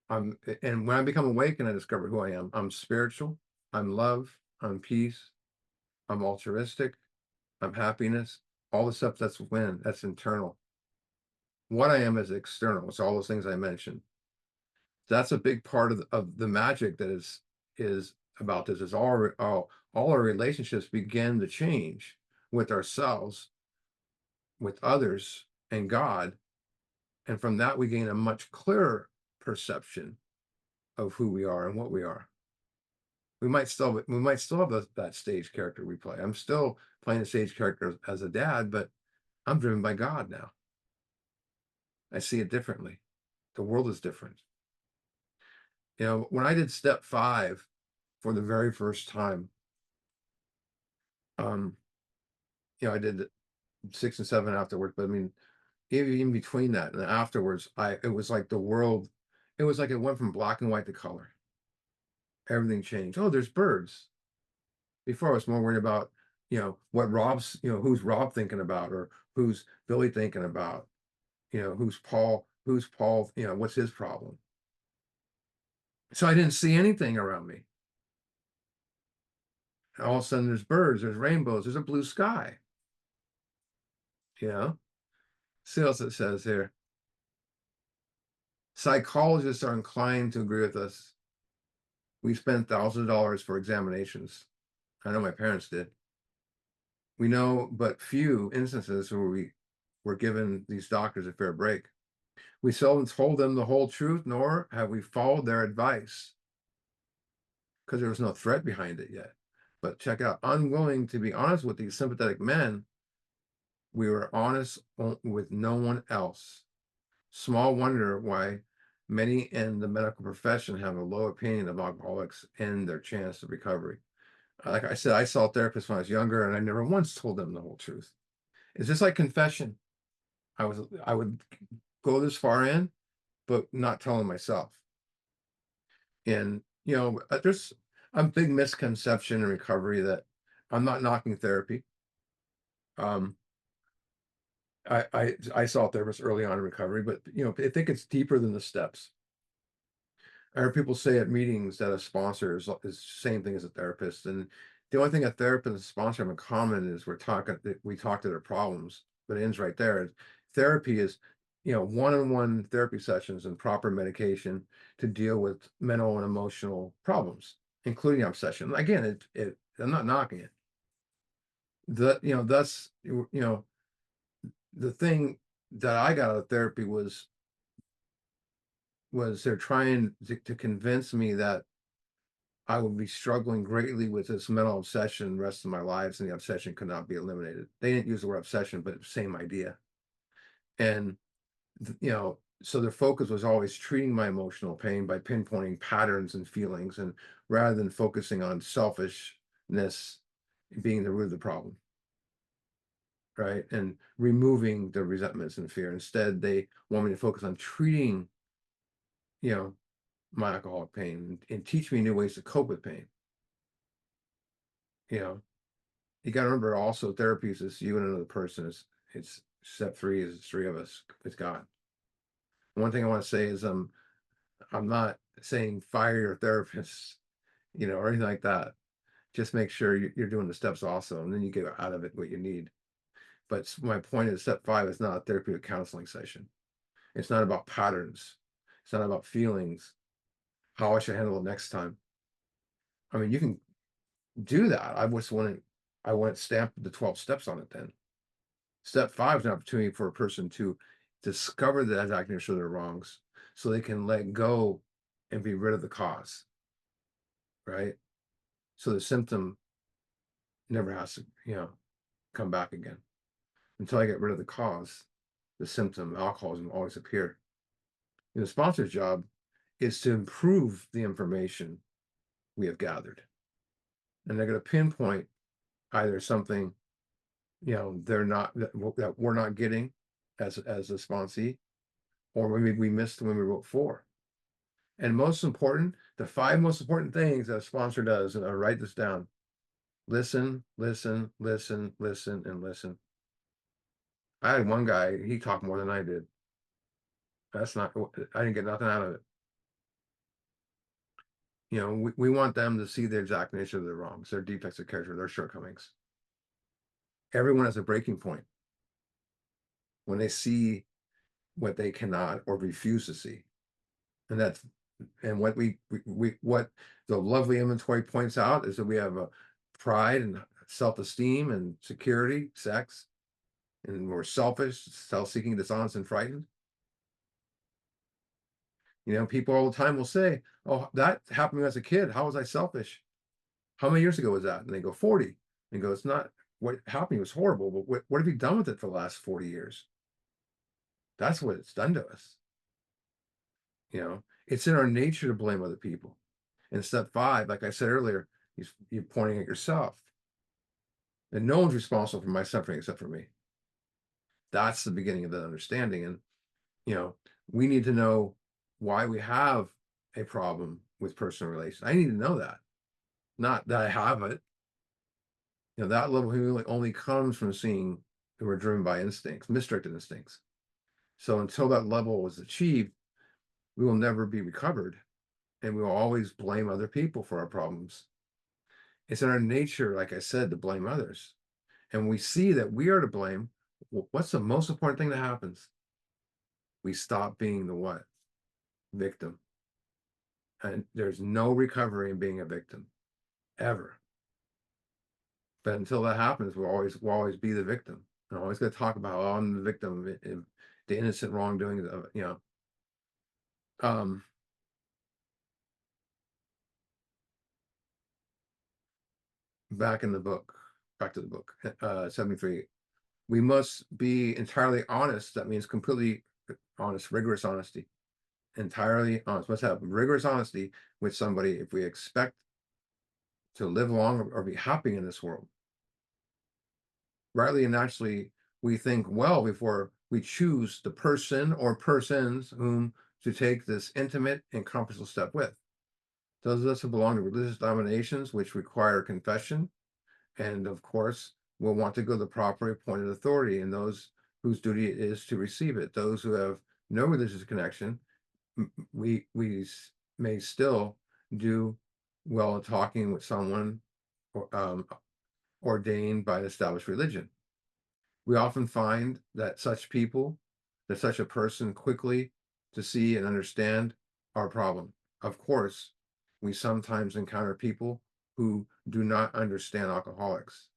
And when I become awake and I discover who I am, I'm spiritual, I'm love, I'm peace, I'm altruistic, I'm happiness, all the stuff that's internal. What I am is external. It's all those things I mentioned. That's a big part of the magic that is about this. Is all our relationships begin to change with ourselves, with others, and God. And from that, we gain a much clearer perception of who we are and what we are. We might still have that stage character we play. I'm still playing the stage character as a dad, but I'm driven by God now. I see it differently. The world is different. When I did step 5 for the very first time, um, I did 6 and 7 afterwards, but even in between that and afterwards, it was like the world, it was like it went from black and white to color. Everything changed. Oh, there's birds. Before I was more worried about, what who's Rob thinking about, or who's Billy thinking about, who's Paul, what's his problem? So I didn't see anything around me. All of a sudden there's birds, there's rainbows, there's a blue sky. See what else it says here. Psychologists are inclined to agree with us. We spend thousands of dollars for examinations. I know my parents did. We know but few instances where we were given these doctors a fair break. We seldom told them the whole truth, nor have we followed their advice, because there was no threat behind it yet. But check out, unwilling to be honest with these sympathetic men, We were honest with no one else. Small wonder why many in the medical profession have a low opinion of alcoholics and their chance of recovery. Like I said, I saw therapists when I was younger, and I never once told them the whole truth. It's just like confession. I would go this far in, but not telling myself. And there's a big misconception in recovery that I'm not knocking therapy. Um, I saw a therapist early on in recovery, but I think it's deeper than the steps. I heard people say at meetings that a sponsor is the same thing as a therapist, and the only thing a therapist and a sponsor have in common is we talk to their problems, but it ends right there. Therapy is, one-on-one therapy sessions and proper medication to deal with mental and emotional problems, including obsession. Again, I'm not knocking it. That's the thing that I got out of therapy was they're trying to convince me that I would be struggling greatly with this mental obsession the rest of my lives, and the obsession could not be eliminated. They didn't use the word obsession, but same idea. And so their focus was always treating my emotional pain by pinpointing patterns and feelings, and rather than focusing on selfishness being the root of the problem, right? And removing the resentments and fear. Instead, they want me to focus on treating, you know, my alcoholic pain and teach me new ways to cope with pain. You know, you got to remember also therapy is just you and another person. It's step three is three of us. It's God. One thing I want to say is I'm not saying fire your therapist, or anything like that. Just make sure you're doing the steps also, and then you get out of it what you need. But my point is, step five is not a therapeutic counseling session. It's not about patterns. It's not about feelings, how I should handle it next time. I mean, you can do that. I want to stamp the 12 steps on it then. Step five is an opportunity for a person to discover the diagnosis of their wrongs so they can let go and be rid of the cause, right? So the symptom never has to, come back again. Until I get rid of the cause, the symptom, alcoholism, always appear. And the sponsor's job is to improve the information we have gathered. And they're going to pinpoint either something, they're not that we're not getting as a sponsee, or maybe we missed when we wrote four. And most important, the five most important things that a sponsor does, and I write this down: listen, listen, listen, listen, and listen. I had one guy, he talked more than I did. That's not, I didn't get nothing out of it. We want them to see the exact nature of their wrongs, their defects of character, their shortcomings. Everyone has a breaking point when they see what they cannot or refuse to see. And what what the lovely inventory points out is that we have a pride and self-esteem and security, sex, and we're selfish, self-seeking, dishonest, and frightened. People all the time will say, "Oh, that happened to me as a kid. How was I selfish? How many years ago was that?" And they go 40. And go, "It's not what happened was horrible, but what have you done with it for the last 40 years?" That's what it's done to us. It's in our nature to blame other people. In step five, like I said earlier, you're pointing at yourself. And no one's responsible for my suffering except for me. That's the beginning of the understanding. And, you know, we need to know why we have a problem with personal relations. I need to know that, not that I have it. That level of healing only comes from seeing that we're driven by instincts, misdirected instincts. So until that level is achieved, we will never be recovered, and we will always blame other people for our problems. It's in our nature, like I said, to blame others. And we see that we are to blame. What's the most important thing that happens? We stop being the what? Victim. And there's no recovery in being a victim, ever. But until that happens, we'll always be the victim. I'm always going to talk about, oh, I'm the victim of the innocent wrongdoing of. Um, back to the book, 73. We must be entirely honest. That means completely honest, rigorous honesty. Entirely honest. Must have rigorous honesty with somebody if we expect to live long or be happy in this world. Rightly and naturally, we think well before we choose the person or persons whom to take this intimate and comfortable step with. Those of us who belong to religious denominations which require confession, and of course, will want to go to the proper appointed authority, and those whose duty it is to receive it. Those who have no religious connection, may still do well in talking with someone ordained by an established religion. We often find that such a person quickly to see and understand our problem. Of course, we sometimes encounter people who do not understand alcoholics.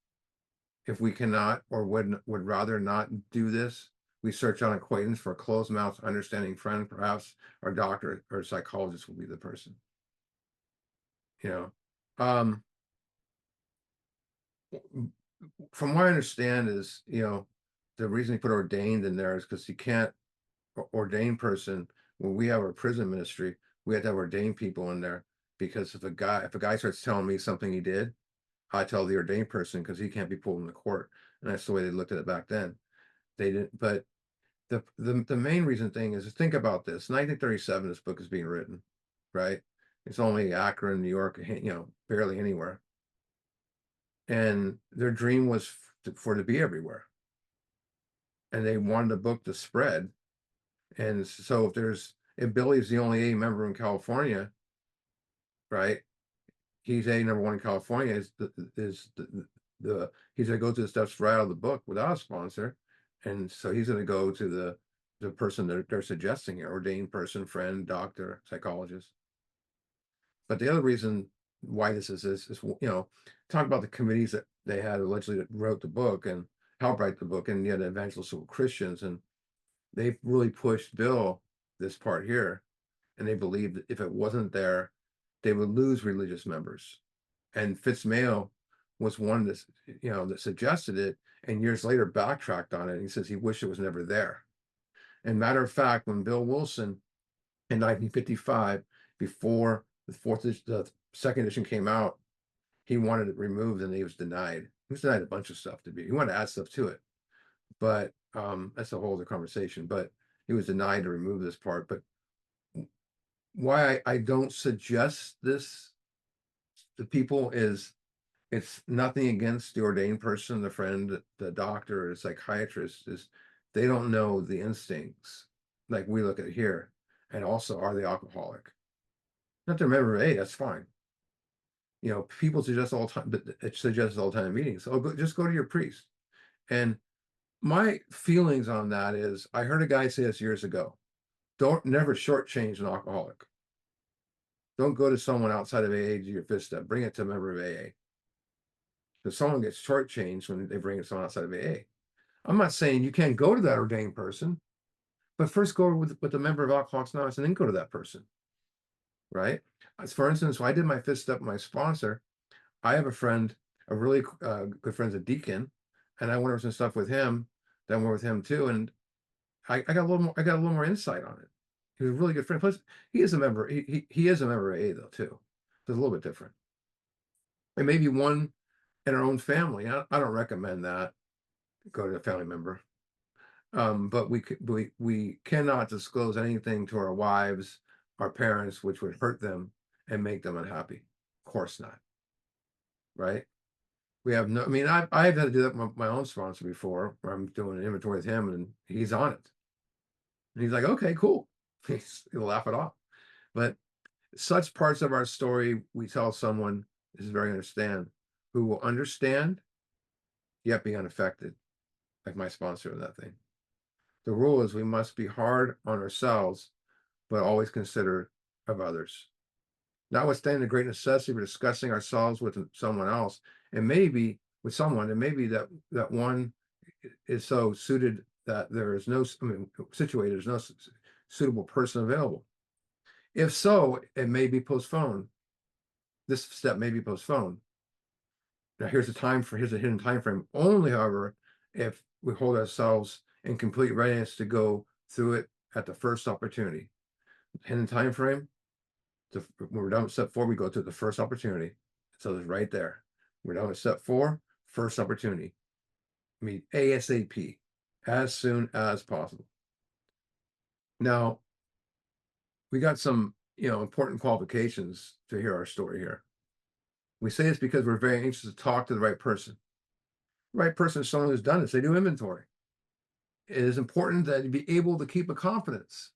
If we cannot or would rather not do this, we search on acquaintance for a closed mouth, understanding friend, perhaps our doctor or psychologist will be the person. You know, um, from what I understand is, the reason he put ordained in there is because you can't ordain person. When we have our prison ministry, we have to have ordained people in there because if a guy starts telling me something he did, I tell the ordained person because he can't be pulled in the court. And that's the way they looked at it back then. They didn't, but the main reason thing is think about this. 1937, this book is being written, right? It's only Akron, New York, barely anywhere. And their dream was for it to be everywhere. And they wanted the book to spread. And so if Billy's the only A member in California, right? He's A number one in California he's gonna go to the steps right out of the book without a sponsor. And so he's gonna go to the person that they're suggesting here, ordained person, friend, doctor, psychologist. But the other reason why this is talk about the committees that they had allegedly that wrote the book and helped write the book, and yet evangelical Christians, and they really pushed Bill this part here, and they believed that if it wasn't there, they would lose religious members. And Fitzmail was one that suggested it, and years later backtracked on it. He says he wished it was never there. And matter of fact, when Bill Wilson in 1955, before the second edition came out, he wanted it removed and he was denied. He was denied a bunch of stuff he wanted to add stuff to it. But that's a whole other conversation. But he was denied to remove this part. But why I don't suggest this to people is it's nothing against the ordained person, the friend, the doctor, or the psychiatrist, is they don't know the instincts like we look at here. And also, are they alcoholic? Not to remember, hey, that's fine. People suggest all the time, but it suggests all the time in meetings. So just go to your priest. And my feelings on that is, I heard a guy say this years ago: don't never shortchange an alcoholic. Don't go to someone outside of AA to your fifth step. Bring it to a member of AA. Because someone gets shortchanged when they bring someone outside of AA. I'm not saying you can't go to that ordained person, but first go with a member of Alcoholics Anonymous and then go to that person, right? As for instance, when I did my fifth step with my sponsor, I have a friend, a really good friend's a deacon, and I went over some stuff with him, then went with him too, and I got a little more. I got a little more insight on it. He was a really good friend. Plus, he is a member. He is a member of AA though too. So it's a little bit different. And maybe one in our own family. I don't recommend that. Go to a family member. But we cannot disclose anything to our wives, our parents, which would hurt them and make them unhappy. Of course not. Right? We have no. I mean, I've had to do that with my own sponsor before, where I'm doing an inventory with him, and he's on it. And he's like, okay, cool. He'll laugh it off. But such parts of our story we tell someone is very understand, who will understand yet be unaffected, like my sponsor in that thing. The rule is we must be hard on ourselves, but always considerate of others. Notwithstanding the great necessity for discussing ourselves with someone else, and maybe with someone, and maybe that one is so suited that there is no, situated, there's no suitable person available. If so, it may be postponed. This step may be postponed. Now here's a hidden time frame. Only, however, if we hold ourselves in complete readiness to go through it at the first opportunity. Hidden time frame, when we're done with step 4, we go to the first opportunity. So it's right there. We're done with step 4, first opportunity. Meet ASAP, as soon as possible. Now, we got some, important qualifications to hear our story here. We say this because we're very anxious to talk to the right person. The right person is someone who's done this. They do inventory. It is important that you be able to keep a confidence.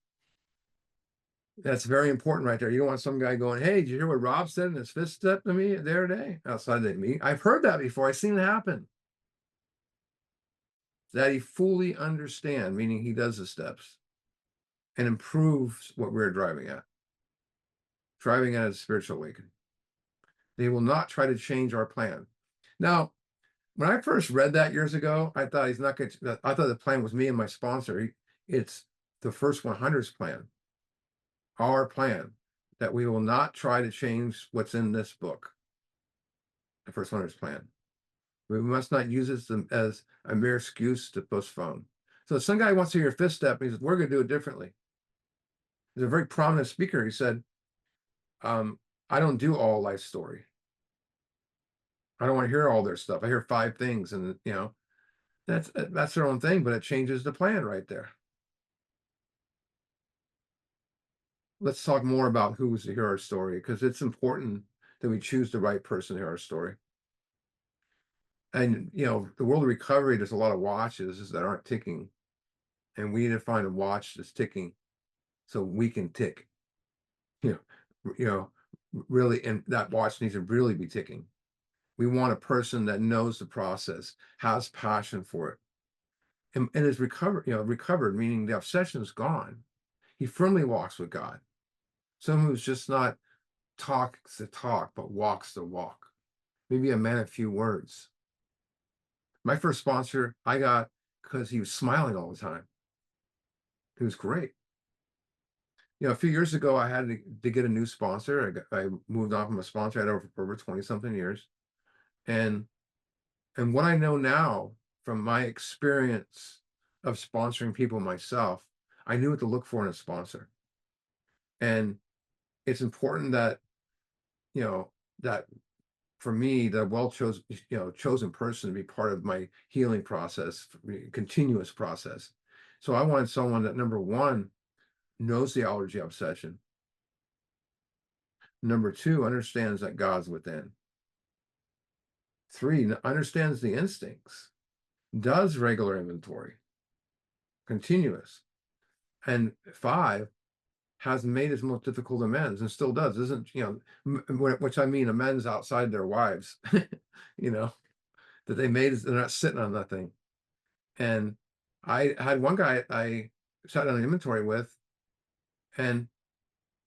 That's very important right there. You don't want some guy going, "Hey, did you hear what Rob said in his fifth step to me the other day outside the meeting?" I've heard that before. I've seen it happen. That he fully understand, meaning he does the steps and improves what we're driving at. Driving at a spiritual awakening. They will not try to change our plan. Now, when I first read that years ago, I thought he's not going to, I thought the plan was me and my sponsor. It's the first 100's plan. Our plan, that we will not try to change what's in this book. The first 100's plan. We must not use this as a mere excuse to postpone. So some guy wants to hear your fifth step, and he says, we're going to do it differently. There's a very prominent speaker. He said, I don't do all life story. I don't want to hear all their stuff. I hear 5 things, and that's their own thing, but it changes the plan right there. Let's talk more about who's to hear our story, because it's important that we choose the right person to hear our story. And the world of recovery, there's a lot of watches that aren't ticking, and we need to find a watch that's ticking so we can tick. Really, and that watch needs to really be ticking. We want a person that knows the process, has passion for it, and is recovered, meaning the obsession is gone. He firmly walks with God. Someone who's just not talks the talk, but walks the walk. Maybe a man of few words. My first sponsor I got because he was smiling all the time. He was great. A few years ago, I had to get a new sponsor. I moved on from a sponsor I had over 20-something years. And what I know now from my experience of sponsoring people myself, I knew what to look for in a sponsor. And it's important that, that for me, the chosen person to be part of my healing process, continuous process. So I wanted someone that, number 1, knows the allergy obsession. Number 2, understands that God's within. 3, understands the instincts, does regular inventory, continuous. And 5, has made his most difficult amends and still does, isn't, which I mean amends outside their wives, that they made, they're not sitting on nothing. And I had one guy I sat on an inventory with, and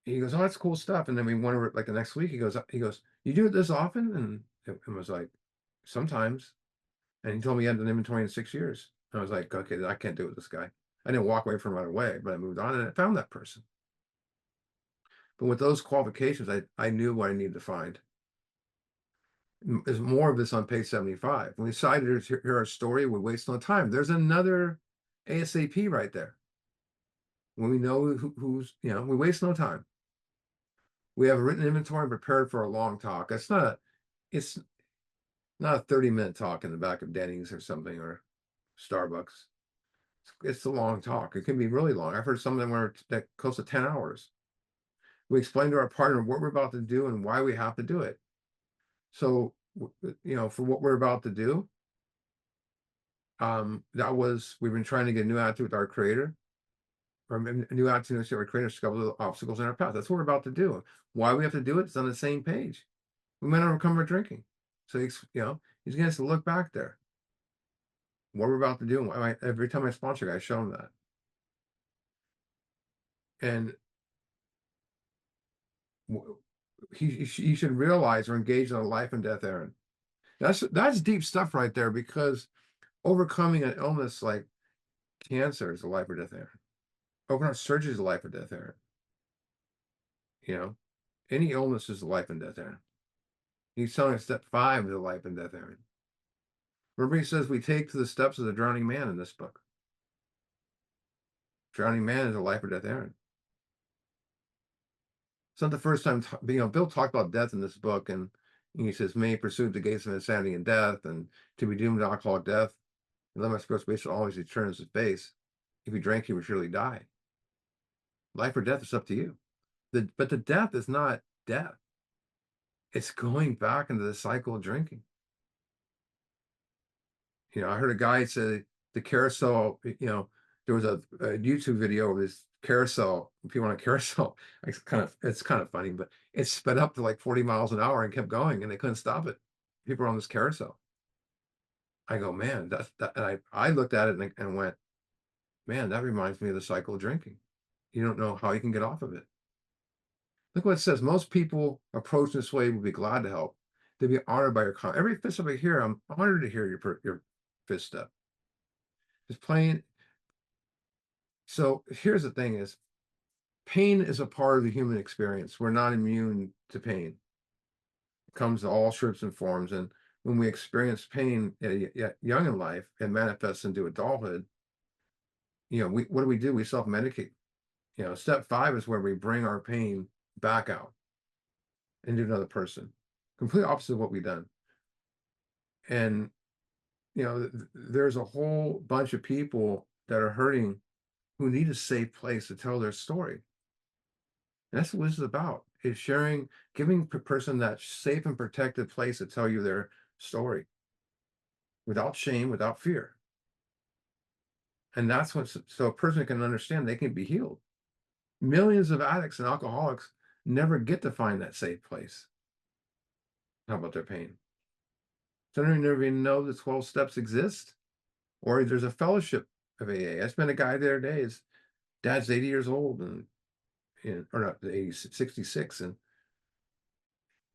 he goes, "Oh, that's cool stuff." And then we went over it like the next week. He goes, "You do it this often?" And it was like, "Sometimes." And he told me he hadn't done inventory in 6 years. And I was like, "Okay, I can't do it with this guy." I didn't walk away from him right away, but I moved on and I found that person. But with those qualifications, I knew what I needed to find. There's more of this on page 75. When we decided to hear our story, we waste no time. There's another ASAP right there. When we know who's, we waste no time. We have a written inventory and prepared for a long talk. It's not a 30-minute talk in the back of Denny's or something, or Starbucks. It's a long talk. It can be really long. I've heard some of them were that close to 10 hours. We explain to our partner what we're about to do and why we have to do it. So, for what we're about to do, we've been trying to get a new attitude with our creator, or a new attitude with our creator, discover the obstacles in our path. That's what we're about to do. Why we have to do it is on the same page. We might not overcome our drinking. So, he's going to have to look back there. What we're about to do. And every time I sponsor a guy, I show him that. And he should realize or engage in a life and death errand. That's deep stuff right there, because overcoming an illness like cancer is a life or death errand. Open-heart surgery is a life or death errand. Any illness is a life and death errand. He's telling us step 5 is a life and death errand. Remember he says we take to the steps of the drowning man in this book. Drowning man is a life or death errand. It's not the first time, Bill talked about death in this book, and he says, many pursued the gates of insanity and death, and to be doomed to alcoholic death, and let my spiritual base always returns his base. If he drank, he would surely die. Life or death is up to you. But the death is not death. It's going back into the cycle of drinking. I heard a guy say the carousel, there was a YouTube video of this carousel, people on a carousel. It's kind of funny, but it sped up to like 40 miles an hour and kept going, and they couldn't stop it. People are on this carousel. I go, man, that's that. And I looked at it and went, man, that reminds me of the cycle of drinking. You don't know how you can get off of it. Look what it says. Most people approach this way will be glad to help. They'll be honored by your comment. Every fifth step I hear, I'm honored to hear your fifth step. It's plain. So here's the thing is, pain is a part of the human experience. We're not immune to pain. It comes in all shapes and forms. And when we experience pain young in life, it manifests into adulthood. What do? We self-medicate. Step 5 is where we bring our pain back out into another person. Complete opposite of what we've done. And, there's a whole bunch of people that are hurting who need a safe place to tell their story. And that's what this is about, is sharing, giving a person that safe and protected place to tell you their story without shame, without fear. And that's so a person can understand they can be healed. Millions of addicts and alcoholics never get to find that safe place. How about their pain? Some of them never even know the 12 steps exist, or there's a fellowship of AA. I spent a guy there today. His dad's 80 years old, or not 80, 66, and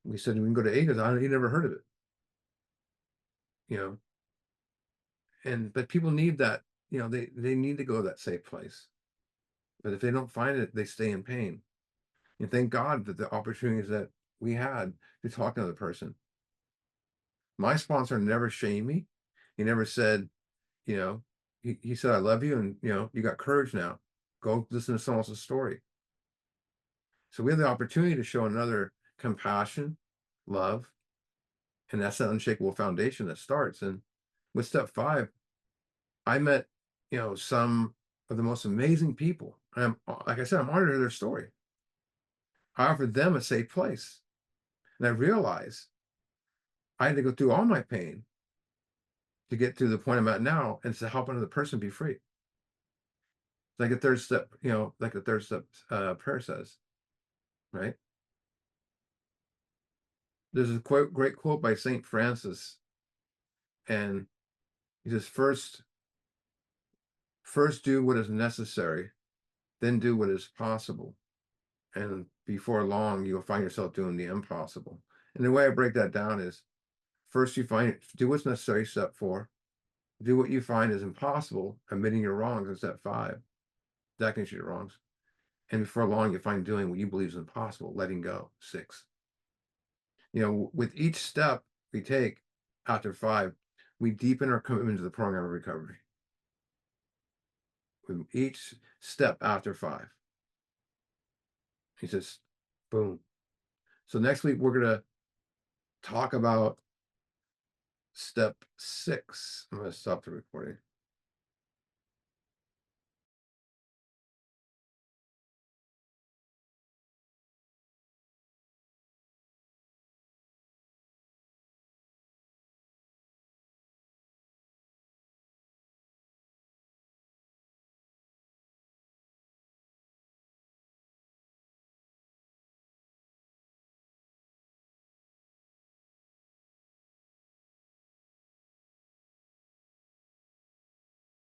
we said we can go to AA because he never heard of it. But people need that. They need to go to that safe place. But if they don't find it, they stay in pain. And thank God that the opportunities that we had to talk to another person. My sponsor never shamed me. He never said, he said, I love you, and you got courage now. Go listen to someone else's story. So we have the opportunity to show another compassion, love, and that's that unshakable foundation that starts. And with step 5, I met, some of the most amazing people. And like I said, I'm honored to hear their story. I offered them a safe place. And I realized I had to go through all my pain to get to the point I'm at now and to help another person be free. Like a third step, like the third step prayer says, right? There's a great quote by St. Francis, and he says, first do what is necessary, then do what is possible. And before long, you'll find yourself doing the impossible. And the way I break that down is, first do what's necessary, step 4. Do what you find is impossible, admitting your wrongs in step 5. That can your wrongs. And before long, you find doing what you believe is impossible, letting go, 6. With each step we take after 5, we deepen our commitment to the program of recovery. With each step after 5. He says, boom. So next week, we're going to talk about step 6. I'm going to stop the recording.